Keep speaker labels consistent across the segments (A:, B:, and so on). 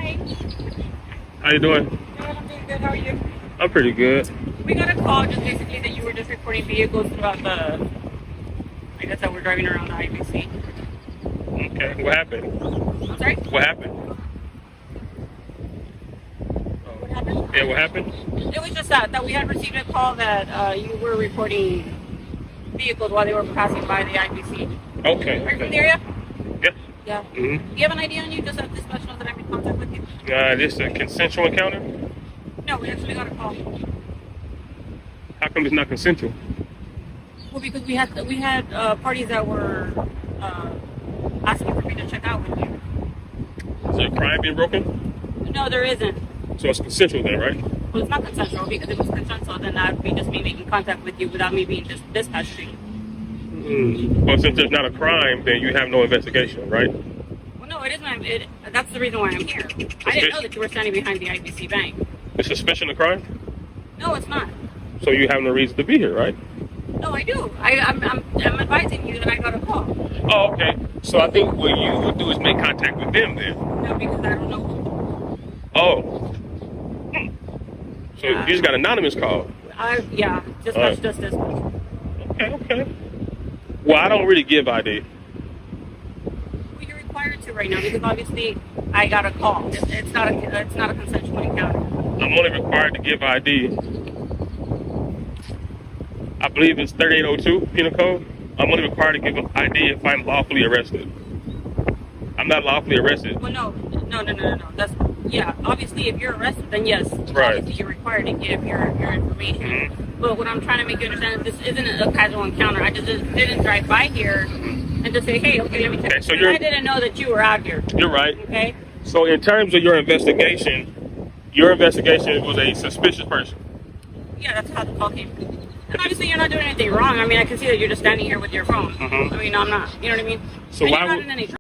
A: Hi.
B: How you doing?
A: Good, I'm doing good. How are you?
B: I'm pretty good.
A: We got a call just basically that you were just reporting vehicles throughout the, I guess that we're driving around the IBC.
B: Okay, what happened?
A: I'm sorry?
B: What happened?
A: What happened?
B: Yeah, what happened?
A: It was just that we had received a call that you were reporting vehicles while they were passing by the IBC.
B: Okay.
A: Are you from the area?
B: Yeah.
A: Yeah.
B: Mm-hmm.
A: Do you have an idea on you just that this knows that I'm in contact with you?
B: This a consensual encounter?
A: No, we actually got a call.
B: How come it's not consensual?
A: Well, because we had parties that were asking for me to check out with you.
B: Is there a crime being broken?
A: No, there isn't.
B: So it's consensual then, right?
A: Well, it's not consensual because if it was consensual, then that would be just me making contact with you without me being just dispatched to you.
B: Well, since there's not a crime, then you have no investigation, right?
A: Well, no, it is that's the reason why I'm here. I didn't know that you were standing behind the IBC bank.
B: Is suspicion a crime?
A: No, it's not.
B: So you have no reason to be here, right?
A: No, I do. I'm advising you that I got a call.
B: Oh, okay. So I think what you would do is make contact with them then.
A: No, because I don't know.
B: Oh. So you just got an anonymous call.
A: Dispatch, just dispatch.
B: Okay. Well, I don't really give ID.
A: Well, you're required to right now because obviously I got a call. It's not a consensual encounter.
B: I'm only required to give ID. I believe it's 3802 Penal Code. I'm only required to give ID if I'm lawfully arrested. I'm not lawfully arrested.
A: Well, no. Obviously, if you're arrested, then yes,
B: right.
A: Obviously you're required to give your information. Mm-hmm. But what I'm trying to make you understand is this isn't a casual encounter. I just didn't drive by here and just say, hey, okay, let me check. Okay, so I didn't know that you were out here.
B: You're right.
A: Okay.
B: So in terms of your investigation was a suspicious person.
A: Yeah, that's how the call came. And obviously, you're not doing anything wrong. I mean, I can see that you're just standing here with your phone. Mm-hmm. I mean, I'm not. You know what I mean?
B: So why would...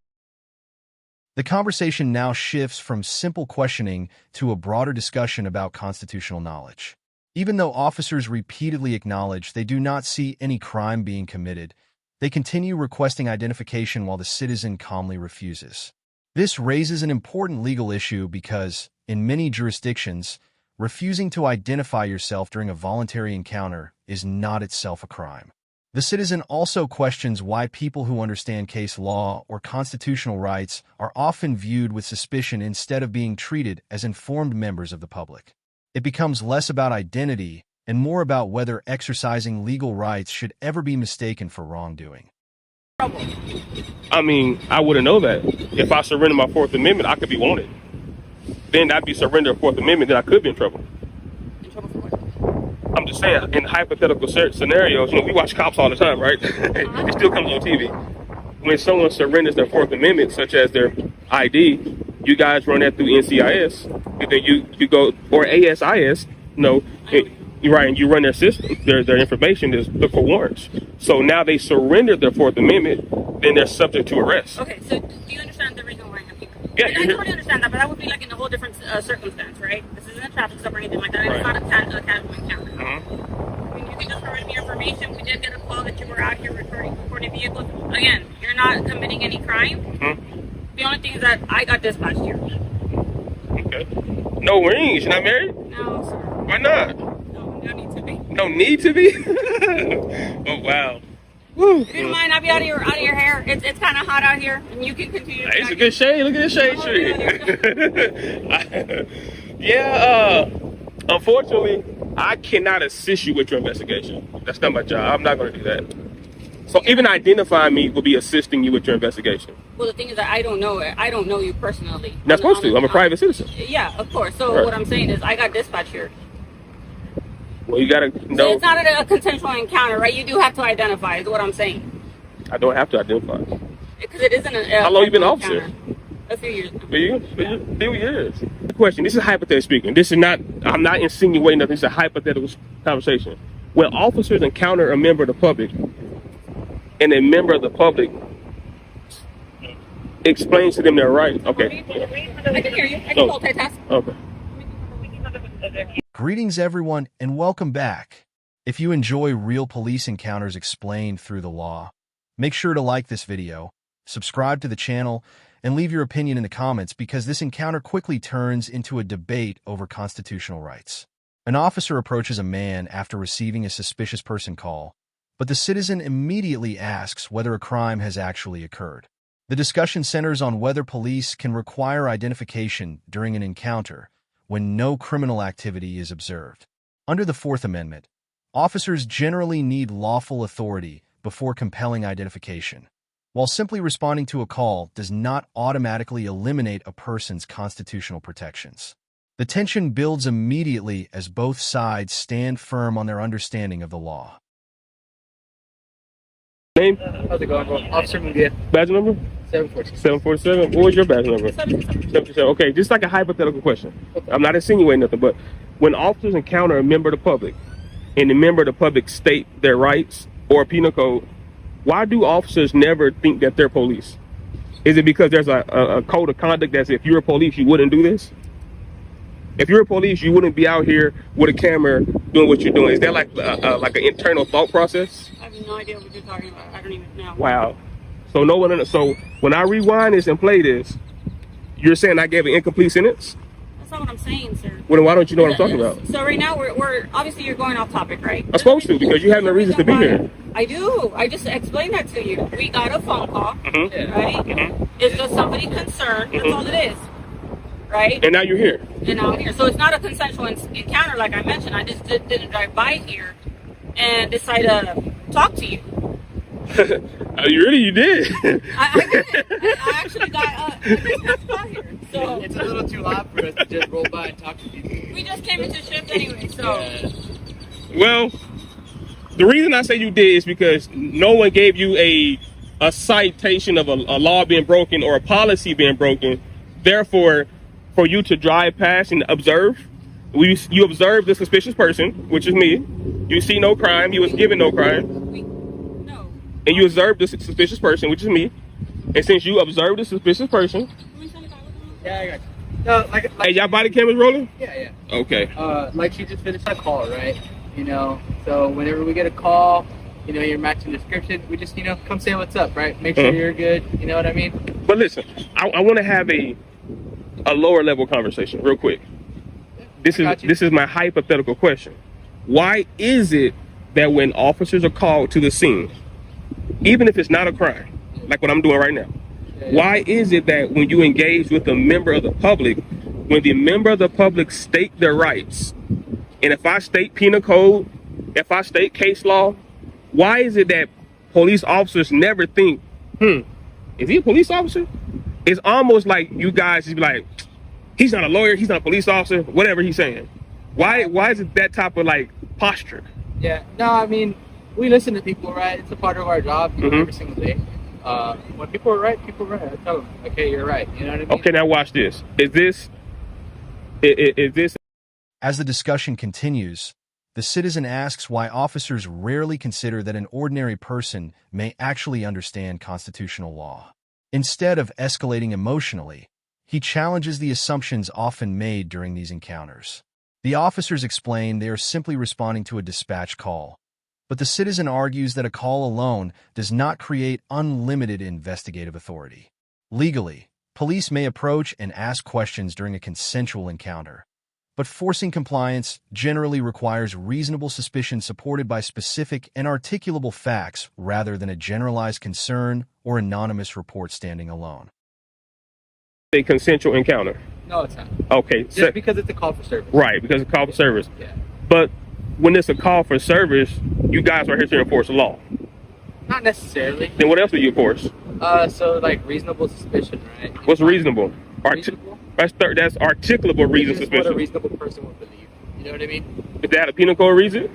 C: The conversation now shifts from simple questioning to a broader discussion about constitutional knowledge. Even though officers repeatedly acknowledge they do not see any crime being committed, they continue requesting identification while the citizen calmly refuses. This raises an important legal issue because, in many jurisdictions, refusing to identify yourself during a voluntary encounter is not itself a crime. The citizen also questions why people who understand case law or constitutional rights are often viewed with suspicion instead of being treated as informed members of the public. It becomes less about identity and more about whether exercising legal rights should ever be mistaken for wrongdoing.
B: I mean, I wouldn't know that. If I surrender my Fourth Amendment, I could be wanted. Then I'd be surrender of Fourth Amendment, then I could be in trouble.
A: In trouble for what?
B: I'm just saying, in hypothetical scenarios, we watch cops all the time, right? It still comes on TV. When someone surrenders their Fourth Amendment, such as their ID, you guys run that through NCIS, and then you go, or ASIS, you're right, and you run their system, their information is look for warrants. So now they surrendered their Fourth Amendment, then they're subject to arrest.
A: Okay, so do you understand the reason why I'm here?
B: Yeah,
A: I totally understand that, but that would be like in a whole different circumstance, right? This isn't a traffic stop or anything like that. Right. It's not a casual encounter. I mean, you can just provide me information. We did get a call that you were out here reporting vehicles. Again, you're not committing any crime. The only thing is that I got dispatched here.
B: Okay. No rings. You're not married?
A: No, sir.
B: Why not?
A: No need to be.
B: No need to be? Oh, wow. Woo.
A: If you don't mind, I'll be out of your hair. It's kind of hot out here, and you can continue.
B: It's a good shade. Look at this shade tree. Unfortunately, I cannot assist you with your investigation. That's not my job. I'm not going to do that. So even identifying me will be assisting you with your investigation.
A: Well, the thing is that I don't know you personally.
B: You're not supposed to. I'm a private citizen.
A: Yeah, of course. So right. What I'm saying is I got dispatched here.
B: Well, you gotta know.
A: So it's not a consensual encounter, right? You do have to identify, is what I'm saying.
B: I don't have to identify.
A: Because it isn't a
B: How long you been an officer?
A: A few years.
B: Few years. The question, this is hypothetical speaking. This is not, I'm not insinuating nothing. This is a hypothetical conversation. When officers encounter a member of the public, and a member of the public explains to them their right. Okay.
A: I can hear you. I can multitask.
B: Okay.
C: Greetings, everyone, and welcome back. If you enjoy real police encounters explained through the law, make sure to like this video, subscribe to the channel, and leave your opinion in the comments because this encounter quickly turns into a debate over constitutional rights. An officer approaches a man after receiving a suspicious person call, but the citizen immediately asks whether a crime has actually occurred. The discussion centers on whether police can require identification during an encounter when no criminal activity is observed. Under the Fourth Amendment, officers generally need lawful authority before compelling identification, while simply responding to a call does not automatically eliminate a person's constitutional protections. The tension builds immediately as both sides stand firm on their understanding of the law.
B: Name?
D: How's it going, bro? Officer Munguia,
B: Badge number?
D: 746.
B: 747. What was your badge number? 747. Okay, just like a hypothetical question. I'm not insinuating nothing, but when officers encounter a member of the public and the member of the public state their rights or penal code, why do officers never think that they're police? Is it because there's a code of conduct that says if you're a police, you wouldn't do this? If you're a police, you wouldn't be out here with a camera doing what you're doing. Is that like an internal thought process?
A: I have no idea what you're talking about. I don't even know.
B: Wow. So no one. So when I rewind this and play this, you're saying I gave an incomplete sentence?
A: That's not what I'm saying, sir.
B: Well, why don't you know what I'm talking about?
A: So right now we're obviously you're going off topic, right?
B: I'm supposed to because you have no reason to be here.
A: I do. I just explained that to you. We got a phone call,
B: Mm-hmm.
A: right?
B: Mm-hmm.
A: It's just somebody concerned. That's all it is, right?
B: And now you're here.
A: And now I'm here. So it's not a consensual encounter, like I mentioned. I just didn't drive by here and decide to talk to you.
B: You did.
A: I didn't. I actually got here. So
D: It's a little too loud for us to just roll by and talk to people.
A: we just came into shift anyway. So
B: Well, the reason I say you did is because no one gave you a citation of a law being broken or a policy being broken. Therefore, for you to drive past and observe, you observe the suspicious person, which is me. You see no crime. He was given no crime.
A: no.
B: And you observe the suspicious person, which is me. And since you observed the suspicious person,
D: Yeah, I got you. No, like
B: hey, y'all body cameras rolling?
D: yeah.
B: Okay.
D: Like she just finished that call, right? You know, so whenever we get a call, you know, you're matching description, we just, you know, come say what's up, right? Make sure you're good. You know what I mean?
B: But listen, I want to have a lower level conversation real quick. This is my hypothetical question. Why is it that when officers are called to the scene, even if it's not a crime, like what I'm doing right now, why is it that when you engage with a member of the public, when the member of the public state their rights, and if I state penal code, if I state case law, why is it that police officers never think, is he a police officer? It's almost like you guys just be like, he's not a lawyer, he's not a police officer, whatever he's saying. Why is it that type of like posture?
D: Yeah. No, I mean, we listen to people, right? It's a part of our job, you know, every single day. When people are right, people are right. I tell them, okay, you're right. You know what I mean?
B: Okay, now watch this. Is this?
C: As the discussion continues, the citizen asks why officers rarely consider that an ordinary person may actually understand constitutional law. Instead of escalating emotionally, he challenges the assumptions often made during these encounters. The officers explain they are simply responding to a dispatch call, but the citizen argues that a call alone does not create unlimited investigative authority. Legally, police may approach and ask questions during a consensual encounter, but forcing compliance generally requires reasonable suspicion supported by specific and articulable facts rather than a generalized concern or anonymous report standing alone.
B: A consensual encounter?
D: No, it's not.
B: Okay.
D: Just because it's a call for service.
B: Right, because it's a call for service.
D: Yeah.
B: But when it's a call for service, you guys are here to enforce the law.
D: Not necessarily.
B: Then what else do you enforce?
D: So like reasonable suspicion, right?
B: What's reasonable?
D: Reasonable?
B: That's articulable reason
D: It's just
B: suspicion.
D: what a reasonable person would believe. You know what I mean?
B: Is that a penal code reason?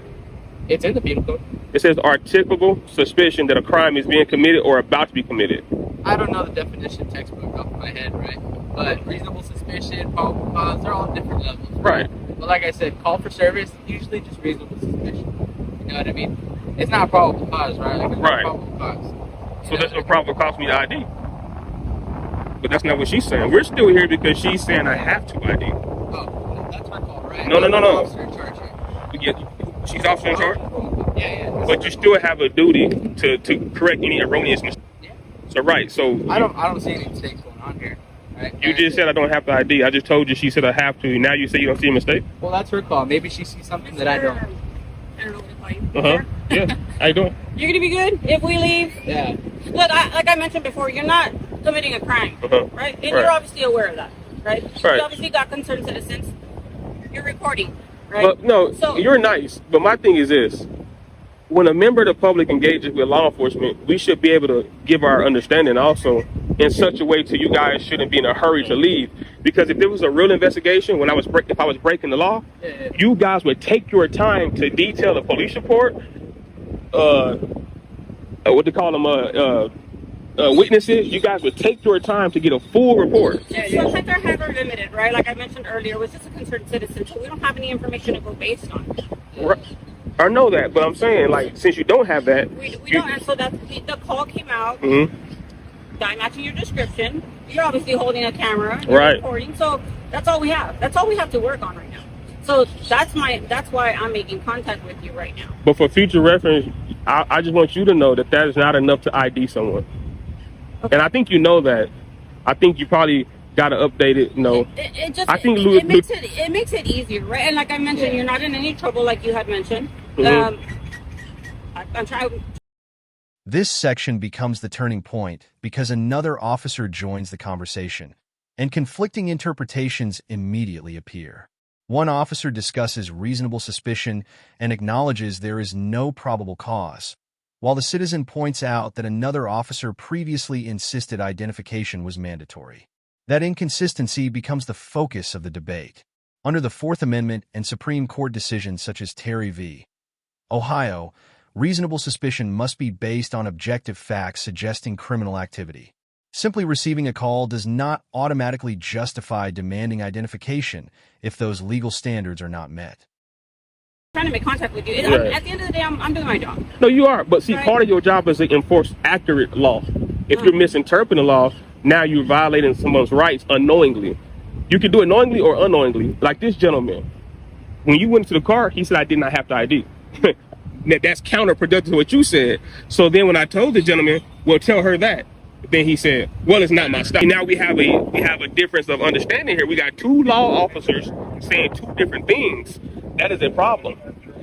D: It's in the penal code.
B: It says articulable suspicion that a crime is being committed or about to be committed.
D: I don't know the definition textbook off my head, right? But reasonable suspicion, probable cause, they're all different levels.
B: Right.
D: But like I said, call for service, usually just reasonable suspicion. You know what I mean? It's not probable cause, right? Like it's
B: Right.
D: not probable cause.
B: So that's what probably cost me the ID. But that's not what she's saying. We're still here because she's saying I have to ID.
D: Oh, that's my call, right?
B: No.
D: Officer in charge here.
B: She's officer in charge?
D: Yeah.
B: But you still have a duty to correct any erroneous mistakes.
D: Yeah.
B: So right, so
D: I don't see any mistakes going going on here. Right?
B: You just said I don't have the ID. I just told you she said I have to. Now you say you don't see a mistake?
D: Well, that's her call. Maybe she sees something that I don't.
A: I don't know what to call you.
B: Uh-huh. Yeah. How you doing?
A: You're gonna be good if we leave.
D: Yeah.
A: Look, like I mentioned before, you're not committing a crime, right? And
B: Right.
A: you're obviously aware of that, right?
B: Right.
A: You obviously got concerned citizens. You're reporting, right?
B: But no,
A: So-
B: you're nice. But my thing is this. When a member of the public engages with law enforcement, we should be able to give our understanding also in such a way to you guys shouldn't be in a hurry to leave. Because if there was a real investigation, if I was breaking the law, you guys would take your time to detail a police report, what they call them, witnesses. You guys would take your time to get a full report.
A: So since our hands are limited, right? Like I mentioned earlier, it was just a concerned citizen, so we don't have any information to go based on.
B: Right. I know that, but I'm saying, like, since you don't have that,
A: We don't, and so that the call came out. Guy matching your description. You're obviously holding a camera, you're
B: Right.
A: recording, so that's all we have. That's all we have to work on right now. So that's why I'm making contact with you right now.
B: But for future reference, I just want you to know that is not enough to ID someone.
A: Okay.
B: And I think you know that. I think you probably got to update it.
A: It just
B: I think
A: it makes it easier, right? And like I mentioned, you're not in any trouble, like you had mentioned. I'm trying.
C: This section becomes the turning point because another officer joins the conversation, and conflicting interpretations immediately appear. One officer discusses reasonable suspicion and acknowledges there is no probable cause, while the citizen points out that another officer previously insisted identification was mandatory. That inconsistency becomes the focus of the debate. Under the Fourth Amendment and Supreme Court decisions such as Terry v. Ohio, reasonable suspicion must be based on objective facts suggesting criminal activity. Simply receiving a call does not automatically justify demanding identification if those legal standards are not met.
A: Trying to make contact with you.
B: Right.
A: At the end of the day, I'm doing my job.
B: No, you are. But see,
A: Right.
B: part of your job is to enforce accurate law. If you're misinterpreting the law, now you're violating someone's rights unknowingly. You can do it knowingly or unknowingly. Like this gentleman. When you went to the car, he said, I did not have the ID. That's counterproductive to what you said. So then when I told the gentleman, well, tell her that. Then he said, well, it's not my style. Now we have a difference of understanding here. We got two law officers saying two different things. That is a problem.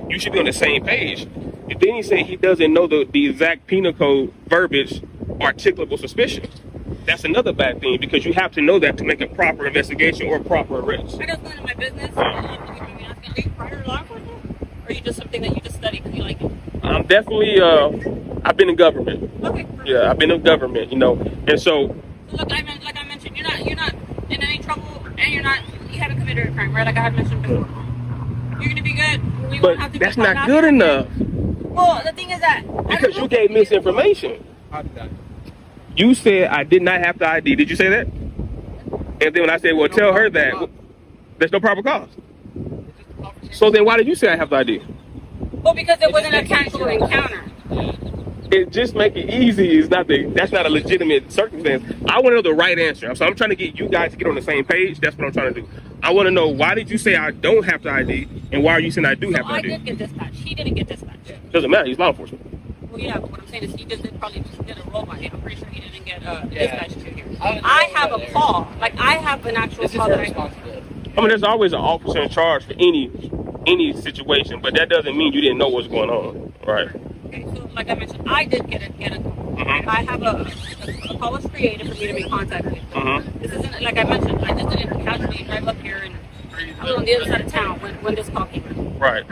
B: You should be on the same page. And then he said he doesn't know the exact penal code verbiage, articulable suspicion. That's another bad thing because you have to know that to make a proper investigation or proper arrest.
A: I just went into my business. Are you prior to law enforcement? Or are you just something that you just study because you like it?
B: I'm definitely, I've been in government.
A: Okay. Perfect.
B: Yeah, I've been in government, and so.
A: Look, like I mentioned, you're not in any trouble, and you haven't committed a crime, right? Like I had mentioned before. You're gonna be good. We won't have to
B: But that's
A: be called
B: not
A: after.
B: good enough
A: Well, the thing is that
B: because you gave misinformation.
D: How did that?
B: You said I did not have the ID. Did you say that? And then when I said, well, tell her that, there's no proper cause. So then why did you say I have the ID?
A: Well, because it wasn't a casual encounter.
B: It just make it easy. That's not a legitimate circumstance. I want to know the right answer. So I'm trying to get you guys to get on the same page. That's what I'm trying to do. I want to know, why did you say I don't have the ID, and why are you saying I do have the
A: I
B: ID?
A: did get dispatched. He didn't get dispatched.
B: Doesn't matter. He's law enforcement.
A: Well, yeah, but what I'm saying is he probably just did a roll by him. I'm pretty sure he didn't get
D: Yeah.
A: dispatched to here.
D: I
A: I have a call. Like I have an actual
D: This is
A: call
D: her
A: that I.
D: responsibility.
B: I mean, there's always an officer in charge for any situation, but that doesn't mean you didn't know what's going on, right?
A: Okay, so like I mentioned, I did get a call. I have a call was created for me to make contact with. This isn't like I mentioned. I just didn't casually drive up here and I was on the other side of town when this call came in.
B: Right.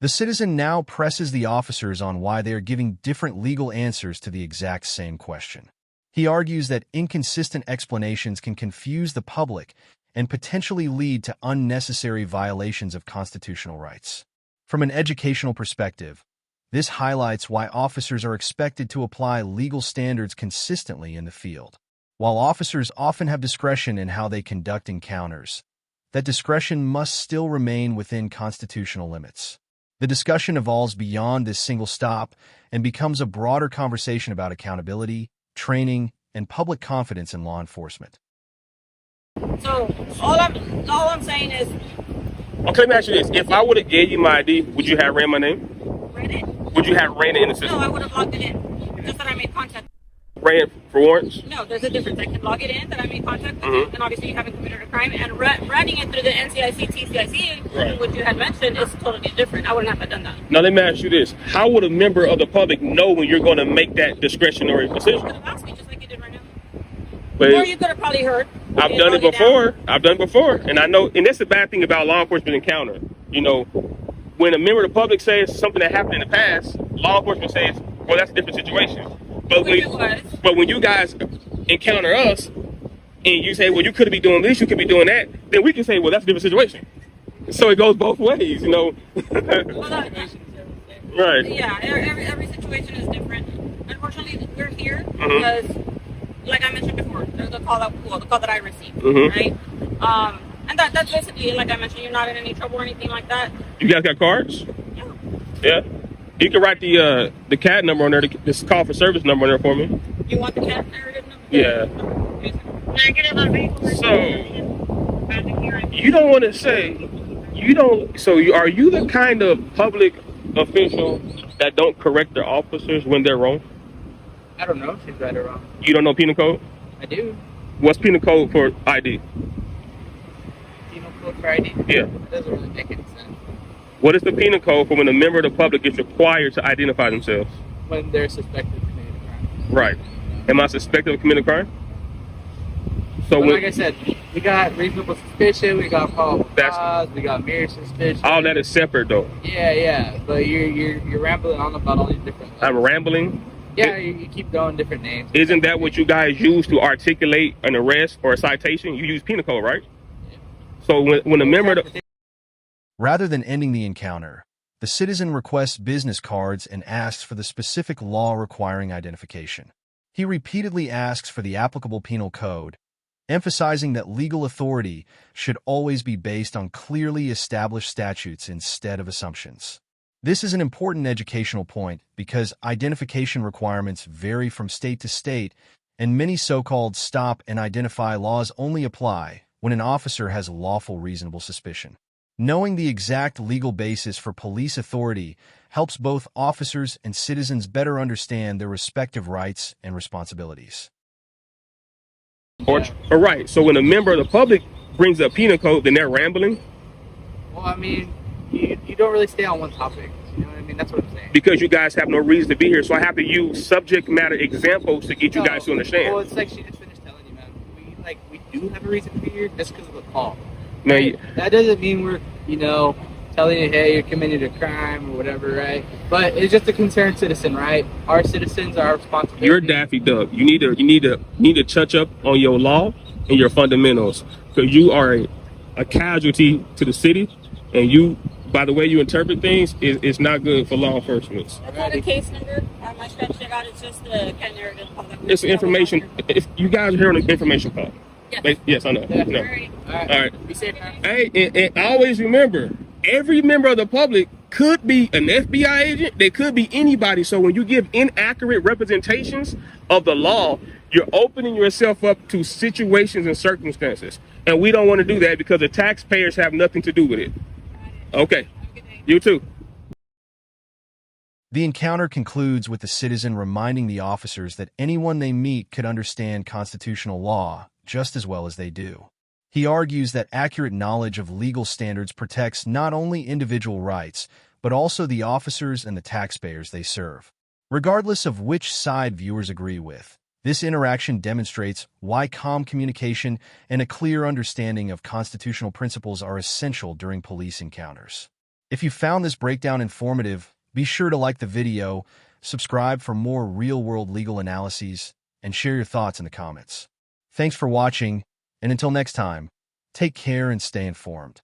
C: The citizen now presses the officers on why they are giving different legal answers to the exact same question. He argues that inconsistent explanations can confuse the public and potentially lead to unnecessary violations of constitutional rights. From an educational perspective, this highlights why officers are expected to apply legal standards consistently in the field. While officers often have discretion in how they conduct encounters, that discretion must still remain within constitutional limits. The discussion evolves beyond this single stop and becomes a broader conversation about accountability, training, and public confidence in law enforcement.
A: So all I'm saying is,
B: Okay, let me ask you this. If I would have gave you my ID, would you have ran my name?
A: read it.
B: Would you have ran it in the
A: No,
B: system?
A: I would have logged it in. Just that I made contact.
B: ran for warrants?
A: No, there's a difference. I can log it in that I made contact with you, and obviously you haven't committed a crime. And running it through the NCIC, TCIC, which you had mentioned, is totally different. I wouldn't have done that.
B: Now let me ask you this: how would a member of the public know when you're going to make that discretionary decision?
A: You could have asked me just like you did right now.
B: But
A: Or you could have probably heard.
B: I've done it before. I've done it before, and I know. And that's the bad thing about law enforcement encounter. You know, when a member of the public says something that happened in the past, law enforcement says, "Well, that's a different situation." But when you guys encounter us, and you say, "Well, you could be doing this, you could be doing that," then we can say, "Well, that's a different situation." So it goes both ways, you know. Right.
A: Yeah, every situation is different. Unfortunately, we're here because, like I mentioned before, there's the call that I received, right? And that's basically, like I mentioned, you're not in any trouble or anything like that.
B: You guys got cards?
A: Yeah.
B: Yeah. You can write the CAD number on there, this call for service number on there for me.
A: You want the CAD narrative number?
B: Yeah. So you don't want to say you don't. So are you the kind of public official that don't correct their officers when they're wrong?
D: I don't know if she's right or wrong.
B: You don't know penal code?
D: I do.
B: What's penal code for ID?
D: Penal code for ID?
B: Yeah.
D: That doesn't really make any sense.
B: What is the penal code for when a member of the public is required to identify themselves?
D: When they're suspected of committing a crime.
B: Right. Am I suspected of committing a crime? So
D: but like I said, we got reasonable suspicion, we got probable cause, we got mere suspicion.
B: All that is separate though.
D: Yeah. But you're rambling on about all these different levels.
B: I'm rambling.
D: Yeah, you keep throwing different names.
B: Isn't that what you guys use to articulate an arrest or a citation? You use penal code, right?
D: Yeah.
B: So when a member of the...
C: Rather than ending the encounter, the citizen requests business cards and asks for the specific law requiring identification. He repeatedly asks for the applicable penal code, emphasizing that legal authority should always be based on clearly established statutes instead of assumptions. This is an important educational point because identification requirements vary from state to state, and many so-called stop and identify laws only apply when an officer has lawful reasonable suspicion. Knowing the exact legal basis for police authority helps both officers and citizens better understand their respective rights and responsibilities.
B: All right. So when a member of the public brings up penal code, then they're rambling?
D: Well, I mean, you don't really stay on one topic. You know what I mean? That's what I'm saying.
B: Because you guys have no reason to be here, so I have to use subject matter examples to get you guys to understand.
D: Well, it's like she just finished telling you, man. We do have a reason to be here just because of the call.
B: Now,
D: right? That doesn't mean we're, telling you, hey, you're committing a crime or whatever, right? But it's just a concerned citizen, right? Our citizens are responsible.
B: You're Daffy Duck. You need to touch up on your law and your fundamentals, because you are a casualty to the city, and you, by the way you interpret things, it's not good for law enforcement.
A: That's not a case number. I scratched it out. It's just the CAD narrative.
B: It's information. If you guys are hearing an information call.
A: Yes.
B: Yes, I know.
D: Yeah.
B: No.
D: All right. Be safe, man.
B: Hey, and always remember, every member of the public could be an FBI agent. They could be anybody. So when you give inaccurate representations of the law, you're opening yourself up to situations and circumstances. And we don't want to do that because the taxpayers have nothing to do with it. Okay. You too.
C: The encounter concludes with the citizen reminding the officers that anyone they meet could understand constitutional law just as well as they do. He argues that accurate knowledge of legal standards protects not only individual rights, but also the officers and the taxpayers they serve. Regardless of which side viewers agree with, this interaction demonstrates why calm communication and a clear understanding of constitutional principles are essential during police encounters. If you found this breakdown informative, be sure to like the video, subscribe for more real-world legal analyses, and share your thoughts in the comments. Thanks for watching, and until next time, take care and stay informed.